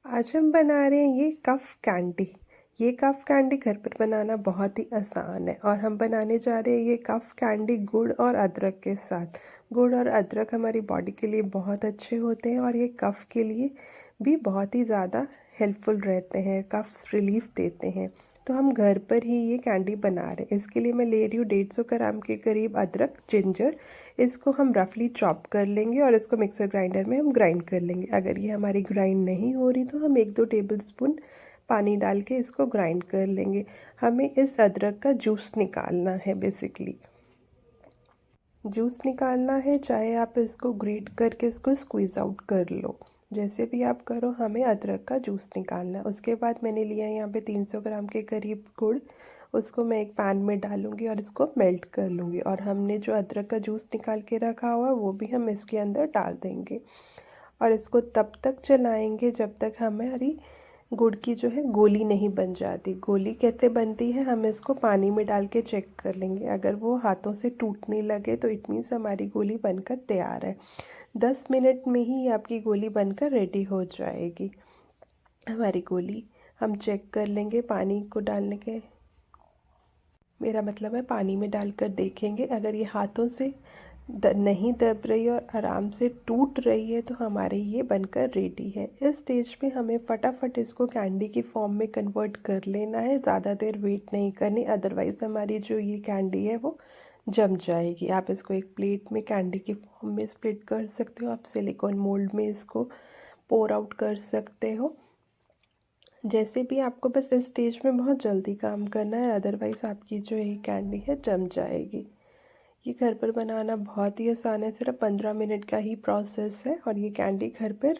आज हम बना रहे हैं ये कफ कैंडी। ये कफ कैंडी घर पर बनाना बहुत ही आसान है और हम बनाने जा रहे हैं ये कफ कैंडी गुड़ और अदरक के साथ। गुड़ और अदरक हमारी बॉडी के लिए बहुत अच्छे होते हैं और ये कफ के लिए भी बहुत ही ज़्यादा हेल्पफुल रहते हैं, कफ रिलीफ देते हैं। तो हम घर पर ही ये कैंडी बना रहे हैं। इसके लिए मैं ले रही हूँ 150 ग्राम के करीब अदरक, जिंजर। इसको हम रफली चॉप कर लेंगे और इसको मिक्सर ग्राइंडर में हम ग्राइंड कर लेंगे। अगर ये हमारी ग्राइंड नहीं हो रही तो हम 1-2 टेबलस्पून पानी डाल के इसको ग्राइंड कर लेंगे। हमें इस अदरक का जूस निकालना है। बेसिकली जूस निकालना है, चाहे आप इसको ग्रेट करके इसको स्क्वीज़ आउट कर लो, जैसे भी आप करो, हमें अदरक का जूस निकालना है। उसके बाद मैंने लिया है यहाँ पे 300 ग्राम के करीब गुड़। उसको मैं एक पैन में डालूंगी और इसको मेल्ट कर लूँगी और हमने जो अदरक का जूस निकाल के रखा हुआ वो भी हम इसके अंदर डाल देंगे और इसको तब तक चलाएंगे जब तक हमारी गुड़ की जो है गोली नहीं बन जाती। गोली कैसे बनती है, हम इसको पानी में डाल के चेक कर लेंगे। अगर वो हाथों से टूटने लगे तो इट मीन्स हमारी गोली बनकर तैयार है। 10 मिनट में ही आपकी गोली बनकर रेडी हो जाएगी। हमारी गोली हम चेक कर लेंगे पानी को डालने के, मेरा मतलब है पानी में डालकर देखेंगे। अगर ये हाथों से नहीं दब रही और आराम से टूट रही है तो हमारे ये बनकर रेडी है। इस स्टेज पे हमें फटाफट इसको कैंडी की फॉर्म में कन्वर्ट कर लेना है, ज़्यादा देर वेट नहीं करनी, अदरवाइज़ हमारी जो ये कैंडी है वो जम जाएगी। आप इसको एक प्लेट में कैंडी की फॉर्म में स्प्लिट कर सकते हो, आप सिलिकॉन मोल्ड में इसको पोर आउट कर सकते हो, जैसे भी आपको। बस इस स्टेज में बहुत जल्दी काम करना है, अदरवाइज़ आपकी जो ये कैंडी है जम जाएगी। ये घर पर बनाना बहुत ही आसान है, सिर्फ 15 मिनट का ही प्रोसेस है और ये कैंडी घर पर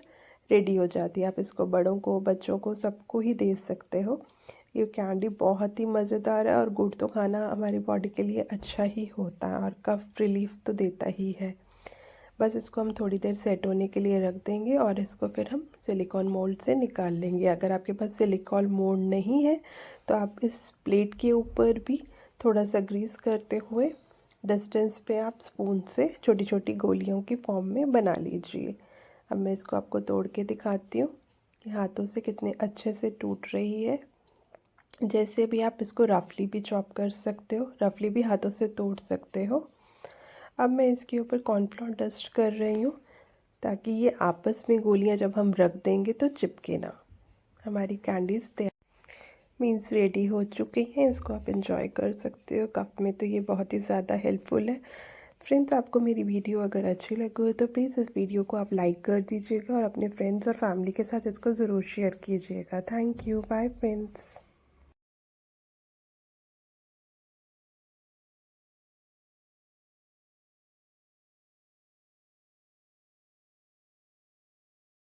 रेडी हो जाती है। आप इसको बड़ों को, बच्चों को, सबको ही दे सकते हो। ये कैंडी बहुत ही मज़ेदार है और गुड़ तो खाना हमारी बॉडी के लिए अच्छा ही होता है और कफ रिलीफ तो देता ही है। बस इसको हम थोड़ी देर सेट होने के लिए रख देंगे और इसको फिर हम सिलिकॉन मोल्ड से निकाल लेंगे। अगर आपके पास सिलिकॉन मोल्ड नहीं है तो आप इस प्लेट के ऊपर भी थोड़ा सा ग्रीस करते हुए डिस्टेंस पे आप स्पून से छोटी छोटी गोलियों की फॉर्म में बना लीजिए। अब मैं इसको आपको तोड़ के दिखाती हूँ कि हाथों से कितने अच्छे से टूट रही है। जैसे भी आप इसको रफली भी चॉप कर सकते हो, रफली भी हाथों से तोड़ सकते हो। अब मैं इसके ऊपर कॉर्नफ्लोर डस्ट कर रही हूँ ताकि ये आपस में गोलियाँ जब हम रख देंगे तो चिपके ना। हमारी कैंडीज़ तैयार मीन्स रेडी हो चुकी हैं। इसको आप इंजॉय कर सकते हो कप में, तो ये बहुत ही ज़्यादा हेल्पफुल है। फ्रेंड्स, आपको मेरी वीडियो अगर अच्छी लगी हो तो प्लीज़ इस वीडियो को आप लाइक कर दीजिएगा और अपने फ्रेंड्स और फैमिली के साथ इसको ज़रूर शेयर कीजिएगा। Thank you, bye friends.